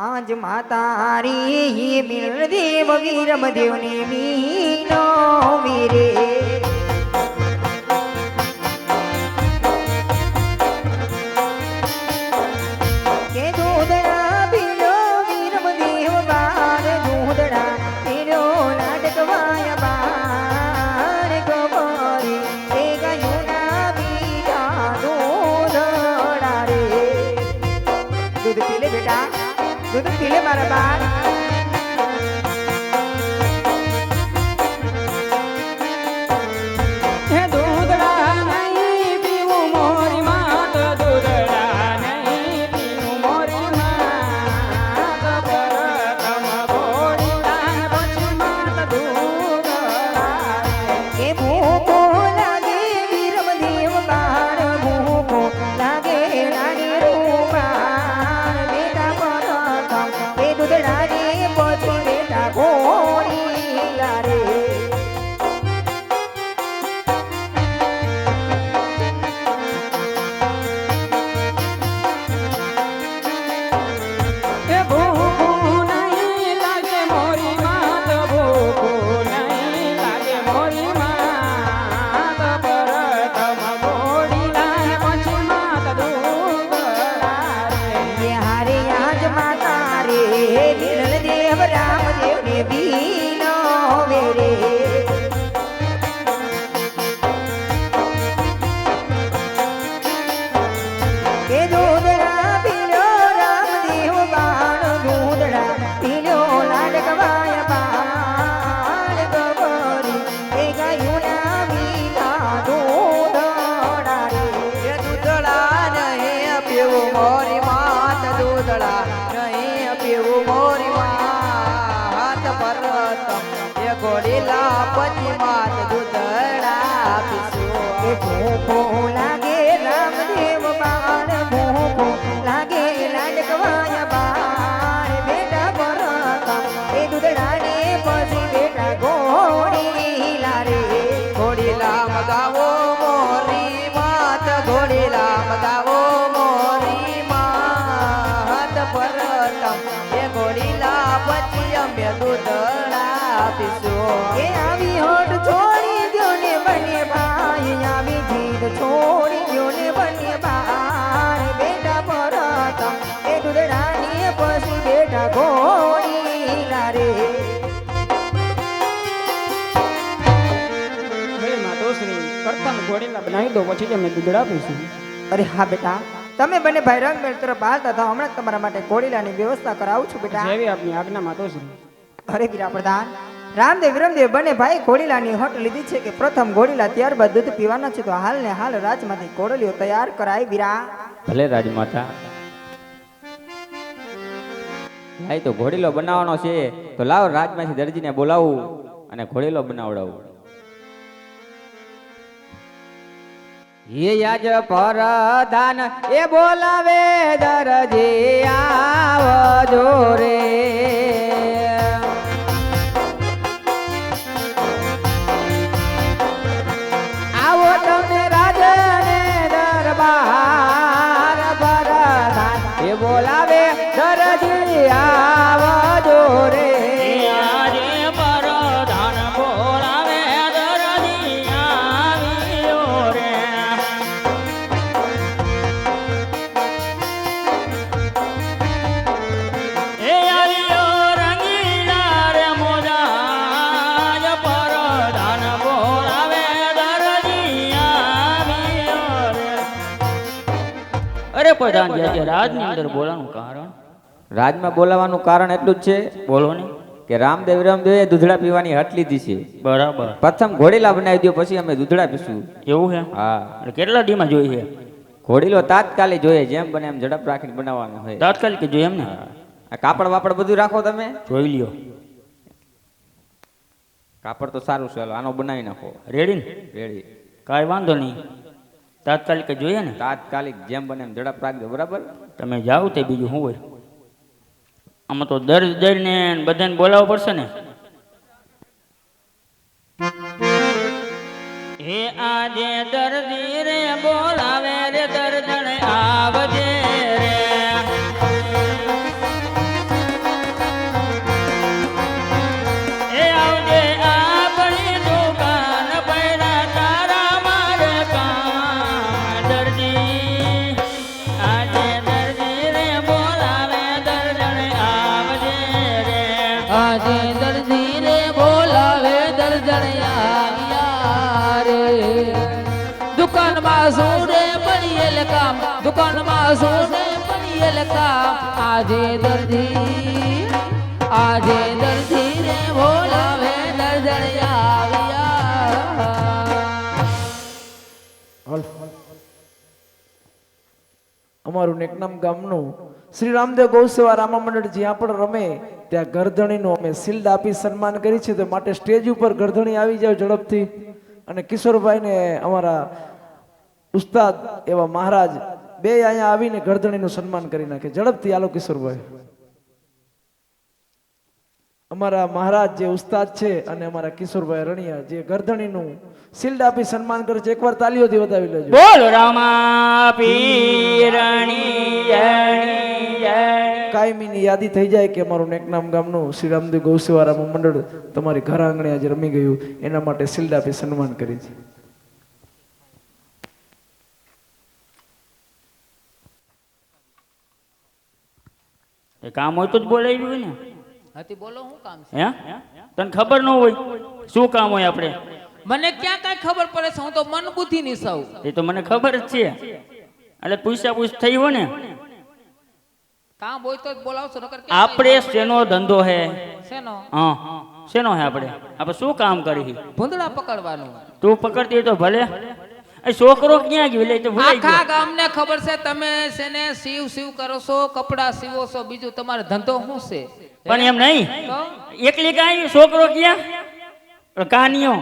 આજ માતારી મિલ દેવ વીરમ દેવને મીનો વીરે કે દૂધડા પીલો વીરમ દેવ બાર દૂધડા પીલો નાટકવાય બાર ગોરી એ ગયું ના બીજા દૂધડા રે દૂધ પીલે બેટા दूध पीले मारा बाल दूधड़ा नहीं पीऊं मोरी मात दूधड़ा नहीं पीऊं मोरी मात पर तम घोड़ी दान बची मात दूधड़ा के भूखो लागे वीरम देव बार भूखो लागे रानी रूपा दूधड़ा रे पछी बेटा घोड़ी लारे भूखो नहीं लागे मोरी मात भूखो नहीं लागे मोरी मात पर तम घोड़ी लाए पछी मात दूधड़ा रे हारे आज माता रे मिलल देव राम देव ने बीनो वेरे के दूधड़ा पीलो राम देव बाण दूधड़ा पीलो लाडकवाय बाण गोरी ए गયું ના મીઠા दूधड़ा रे दूधड़ा नहीं पीવું मोरी मात दूधड़ा नहीं पीવું मोरी मात परतम ये गोरीला पति मात दूधड़ा पीसो ए भूखो लागे रामदेव बाण भूखो लागे लाडकवाय बाण बेटा परतम ए दूधड़ा ने पछी बेटा घोड़ीला रे घोड़ीला मगावो मोरी मात घोड़ीला मगावो मोरी मात परतम ये घोड़ीला पछी अम्य दूधड़ा पीसो के आवी होठ छोड़ी द्यो ने बने भाई आवी जीद छोड़ी द्यो ने बने भाई बेटा परतम ए दूधड़ा ने पछी बेटा घोड़ीला रे हे मातोश्री કરતા ઘોડીલા બનાવી દો પછી અમે દૂધડા પીશું. અરે હા બેટા તમે બંને ભાઈ રંગ મેળ તરફ હાલતા થાઓ હમણાં તમારા માટે ઘોડીલાની વ્યવસ્થા કરાવું છું બેટા જેવી આપની આજ્ઞા માતોશ્રી. અરે વીરા પ્રધાન રામદેવ વિરમદેવ બંને ભાઈ ઘોડીલાની હટ લીધી છે કે પ્રથમ ઘોડીલા ત્યારબાદ દૂધ પીવાના છે તો હાલ ને હાલ રાજમાંથી ઘોડલીઓ તૈયાર કરાય વીરા. ભલે રાજમાતા. ભાઈ તો ઘોડીલો બનાવવાનો છે તો લાવ રાજમાંથી દરજીને બોલાવું અને ઘોડીલો બનાવડાવું. ये आज परधान ए बोलावे दरजी आवजो रे आवो तमे राजने दरबार परधान ए बोलावे दरजी आवजो रे પ્રધાનજી આજે રાજની અંદર બોલાવાનું કારણ રાજમાં બોલાવાનું કારણ એટલું જ છે. બોલો ને. કે રામદેવ દૂધડા પીવાની હટ લીધી છે. બરાબર. પ્રથમ ઘોડીલા બનાવી દો, પછી અમે દૂધડા પીશું. એવું છે? હા. અને કેટલા દીમાં જોઈ છે? ઘોડીલો તાત્કાલિક જોઈએ, જેમ બને એમ ઝડપ રાખીને બનાવવાનો હોય. તાત્કાલિક જોઈએ એમ ને? આ કાપડ વાપડ બધું રાખો તમે. જોઈ લ્યો. કાપડ તો સારું છે, હાલો આનો બનાવી નાખો. રેડી ને? રેડી. કાંઈ વાંધો નહીં. તાત્કાલિક જોઈએ ને? તાત્કાલિક જેમ બને એમ ઝડપ રાખજો. બરાબર. તમે જાઓ તે બીજું શું હોય? આમાં તો દર્દને બધાને બોલાવવું પડશે ને. હે આજે દર્દી રે બોલાવે રે દર્દણ આવજે રે. હે આવજે આપણી દુકાન પૈડા તારા મારે કામ દર્દી. આજે દર્દી રે બોલાવે દર્દણ આવજે રે. આજે દર્દી રે બોલાવે દર્દણ આવ્યા રે. દુકાનમાં સોડે પડીએલ કામ, દુકાનમાં સોડે પડીએલ કામ. આજે દર્દી રે બોલાવે દર્દણ આવ્યા. અમારું નેકનામ ગામનું શ્રી રામદેવ ગૌસેવા રામા મંડળ જ્યાં પણ રમે ત્યાં ગરધણીનું અમે શિલ્ડ આપી સન્માન કરી છે. તો માટે સ્ટેજ ઉપર ગરધણી આવી જાવ ઝડપથી. અને કિશોરભાઈને અમારા ઉસ્તાદ એવા મહારાજ બે અહીંયા આવીને ગરધણીનું સન્માન કરી નાખે ઝડપથી. આલો કિશોરભાઈ. અમારા મહારાજ જે ઉસ્તાદ છે અને અમારા કિશોરભાઈ રણિયા જે ગરધણીનું શિલ્ડ આપી સન્માન કરે છે, એકવાર તાલીઓથી વધાવી લેજો. બોલ રામા પીરણી જય. કાયમીની યાદી થઈ જાય કે અમારું નેકનામ ગામનું શ્રી રામદેવ ગૌસેવા રામા મંડળ તમારી ઘર આંગણે આજે રમી ગયું, એના માટે શિલ્ડ આપી સન્માન કરી છે. એ કામ હોય તો જ બોલાવ્યું હોય ને. હાથી બોલો શું કામ છે? હે? તને ખબર ન હોય શું કામ હોય આપણે? મને ક્યાં કઈ ખબર પડે છે? હું તો મન બુદ્ધિ ની સૌ. એ તો મને ખબર જ છે, એટલે પૂછ્યા પૂછ થઈ હોય ને. કામ હોય તો જ બોલાવશો, નકર આપણે શેનો ધંધો હે? શેનો? હા, શેનો હે આપણે શું કામ કરી? ભૂંદડા પકડવાનું. તું પકડતી હોય તો ભલે. એ છોકરો ક્યાં ગયો? એટલે એ તો ભૂલાઈ આખા ગયો. ગામને ખબર છે તમે શેને સીવ કરો છો, કપડા સીવો છો, બીજું તમારો ધંધો શું છે? પણ એમ નહીં, તો એકલી કાંઈ છોકરો ક્યાં? કાનિયો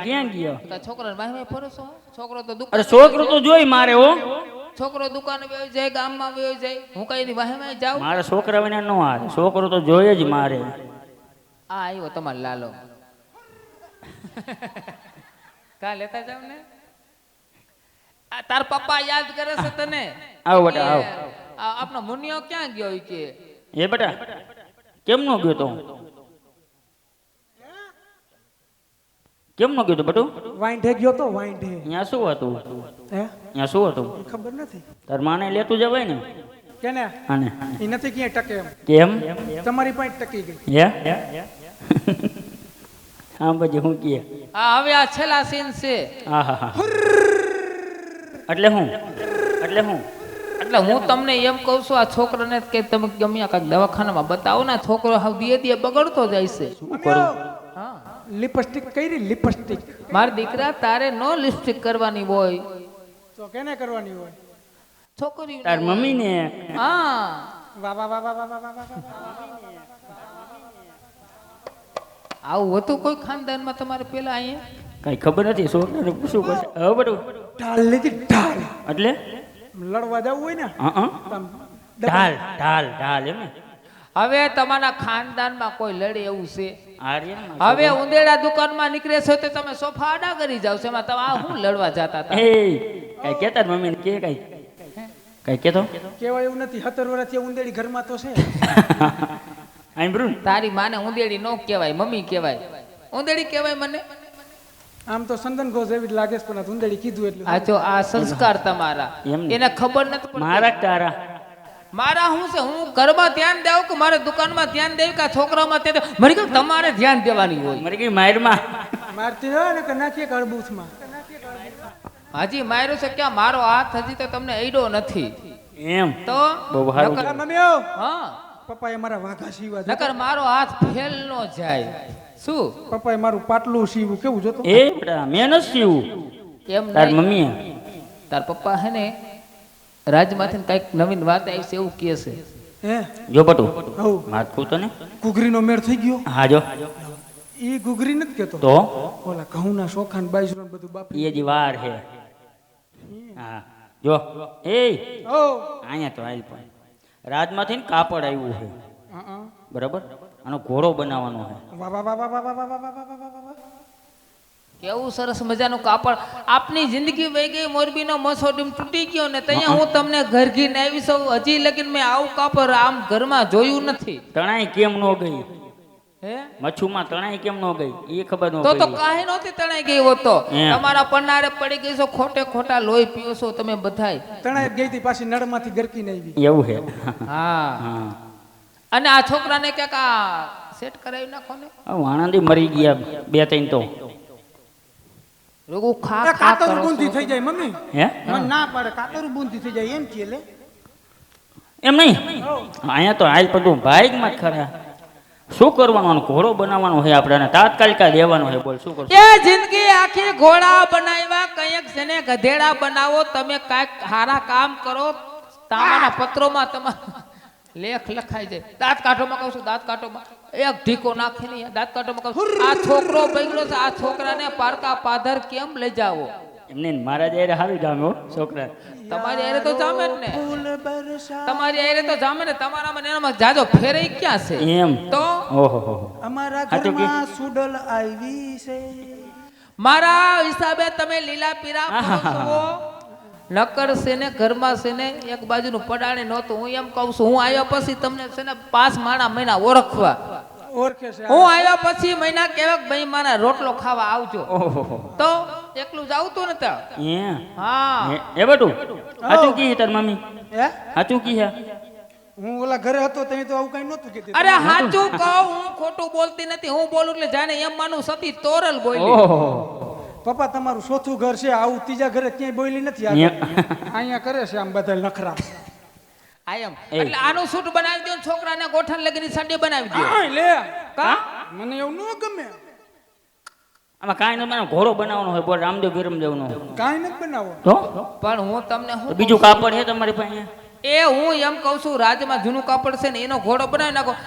ક્યાં ગયો? છોકરાને વાહે ફરો છો? છોકરો તો અરે દુકાન, છોકરો તો જોઈ મારે હો. છોકરો દુકાને વયો જાય, ગામમાં વયો જાય. હું કઈ ની વાહે જાઉં? મારા છોકરા વિના ન આવે. છોકરો તો જોઈએ જ મારે. આ આવ્યો તમારો લાલો. કા લેતા જાવ ને. આ તાર પપ્પા યાદ કરે છે તને? આવો બેટા આવો. આપણો મુનિયો ક્યાં ગયો? ઈ કે એ બેટા કેમ નો ગયો તો? કેમ નો ગયો તો બેટું? વાઈન્ઢે ગયો તો વાઈન્ઢે. અહીંયા શું હતું? હે અહીંયા શું હતું? ખબર નથી તાર માને લેતું જવાય ને. કેને આને એ નથી ક્યાંય ટકે એમ. કેમ? તમારી પાસે ટકી ગઈ. હે? હા પછી હું કહે? હા હવે આ છેલ્લા સીન છે. હા હા હા. એટલે હું એટલે હું તમને એમ કહું છું આ છોકરાને કે તમે ગમે કાંઈક દવાખાનામાં બતાવો ને. છોકરો હાવ ધીરે બગડતો જાય છે. શું કરું? હા લિપસ્ટિક કરી લિપસ્ટિક મારા દીકરા તારે નો લિપસ્ટિક કરવાની હોય. તો કેને કરવાની હોય? છોકરી તાર મમ્મી ને. હા વાહ વાહ વાહ વાહ વાહ વાહ વાહ. આવું હતું કોઈ ખાનદાનમાં તમારે પેલા અહીંયા? કઈ ખબર નથી. છોકરાને પૂછવું પડશે. હવે બધું ઢાલ લીધી ઢાલ. એટલે લડવા જવું હોય ને હા ઢાલ ઢાલ ઢાલ એમ ને. હવે તમારા ખાનદાનમાં કોઈ લડે એવું છે? આર્યન હવે ઉંદેડા દુકાનમાં નીકળે છે તો તમે સોફા આડા કરી જાવ છો. એમાં તમે આ શું લડવા જતા હતા? એ કઈ કેતા મમ્મી ને કે કઈ કેતો કેવાય એવું નથી. 17 વર્ષથી ઉંદેડી ઘરમાં તો છે. આઈ બ્રુન તારી માને ઉંદેડી નો કહેવાય, મમ્મી કહેવાય. ઉંદેડી કહેવાય મને. આમ તો સંદન ઘોષ એવી જ લાગે છે, પણ આ ઉંદેડી કીધું એટલે આ જો આ સંસ્કાર તમારા એમને. એને ખબર નથી પડતી. મારા તારા મારા શું છે? હું ઘરમાં ધ્યાન દેવું કે મારે દુકાનમાં ધ્યાન દેવું કે છોકરામાં ધ્યાન દેવું? મારી કહ્યું તમારે ધ્યાન દેવાની હોય. મરી ગઈ મારમાં. મારતી હોય ને કે નાખીએ કળબૂથમાં. હજી માર્યો છે ક્યાં? મારો હાથ હજી તો તમને અડ્યો નથી. એમ તો બહુ સારું. નકર- મમ્મીઓ હા પપ્પાએ મારા વાઘા સીવા નકર મારો હાથ ફેલ નો જાય શું પપ્પાએ મારું પાટલું સીવું કેવું જોતો એ બેટા મેં નથી સીવું એમ તાર નહીં. મમ્મીએ તાર પપ્પા હે ને રાજમાંથી કઈક નવીન વાત આવી છે એવું કહે છે હે જો પટુ હઉ માથું તો ને ઘૂઘરીનો મેળ થઈ ગયો હા જો ઈ ઘૂઘરી નથી કેતો તો ઓલા ઘઉંના શોખા ને બાજરો ને બધું બાપરી એ જ વાર હે હા જો એ ઓ અહીંયા તો હાલ પણ રાજમાંથી ને કાપડ આવ્યું છે બરાબર આનો ઘોડો બનાવવાનો છે વાહ વાહ વાહ વાહ વાહ વાહ વાહ વાહ વાહ વાહ વાહ વાહ. કેવું સરસ મજાનું કાપડ આપની જિંદગી વહી ગઈ મોરબીનો મસો ડીમ તૂટી ગયો ને ત્યાં હું તમને ઘર ઘીને આવી સૌ હજી લગીન મેં આવું કાપડ આમ ઘરમાં જોયું નથી તણાઈ કેમ નો ગઈ હે મચ્છુમાં તણાઈ કેમ નો ગઈ એ ખબર નો તો પડી કાહી નહોતી તણાઈ ગઈ હોત તો એમ. તમારા પન્નારે પડી ગઈ છો ખોટે ખોટા લોહી પીઓ છો તમે બધાય તણાઈ ગઈ હતી પાછી નળમાંથી ગરકી ને આવી એવું છે હા હા અને આ છોકરાને ક્યાંક આ સેટ કરાવી નાખો ને વાણંદી મરી ગયા બે ત્રણ તો રોગું ખા એ ખા કાતરું કરો બૂંદી છો. થઈ જાય મમ્મી હે મને ના પાડે કાતરું બૂંદી થઈ જાય એમ કે લે એમ નહીં અહીંયા તો હાલ પડતું ભાઈમાં જ ખરા શું કરવાનું આનો ઘોડો બનાવવાનો છે આપણે તાત્કાલિક આ દેવાનો છે બોલ શું કરશું એ જિંદગી આખી ઘોડા બનાવ્યા કંઈક જેને ગધેડા બનાવો તમે કાંઈક સારા કામ કરો તાંબાના પત્રોમાં તમારા લેખ લખાઈ જાય દાંત કાઢોમાં કહું છું દાંત કાઢોમાં એક ઢીકો નાખીને દાંત કાઢોમાં કહું છું, આ છોકરો બગડ્યો છે આ છોકરાને પારકા પાધર કેમ લઈ જાવો એમને મારા જયારે હારી જામે હો છોકરા તમારી હારે તો જામે જ ને ફૂલ બરસા તમારી હારે તો જામે ને તમારામાં ને એનામાં જાજો ફેરે ક્યાં છે એમ તો ઓહો હો અમારા સાચું કે? ઘરમાં સુડલ આવી છે મારા હિસાબે તમે લીલા પીરા પરોસો. નકર છે ને ઘરમાં છે ને એક બાજુનું પડાણે નહોતું હું એમ કહું છું હું આવ્યા પછી તમને છે ને 5 મહિના ઓળખવા ઓળખે છે હું આવ્યા પછી મહિના કેવાક ભાઈ મારા રોટલો ખાવા આવજો ઓહો તો એકલું જ આવતું ને ત્યાં એ હા એ બટુ સાચું કી તાર મમ્મી હે સાચું કી હે હું ઓલા ઘરે હતો તમે તો આવું કઈ નહોતું કીધું અરે સાચું કહું હું ખોટું બોલતી નથી હું બોલું એટલે જાણે એમ માનું સતી તોરલ બોલી ઓહો પપ્પા તમારું ચોથું ઘર છે આવું ત્રીજા ઘરે ક્યાંય બોલી નથી આગળ. અહીંયા કરે છે આમ બધા નખરા આ એમ એટલે આનું સૂટ બનાવી દો ને છોકરાને ગોઠણ લગીની સાડી બનાવી દો આય લે કા મને એવું ન ગમે આમાં કાંઈ ન બનાવ ઘોડો બનાવવાનો હોય બોલ રામદેવ ગિરમદેવનો કાંઈ નથી બનાવો તો પણ હું તમને તો શું બીજું કાપડ છે તમારી પાસે એ હું એમ કહું છું રાજમાં જૂનું કાપડ છે ને એનો ઘોડો બનાવી નાખો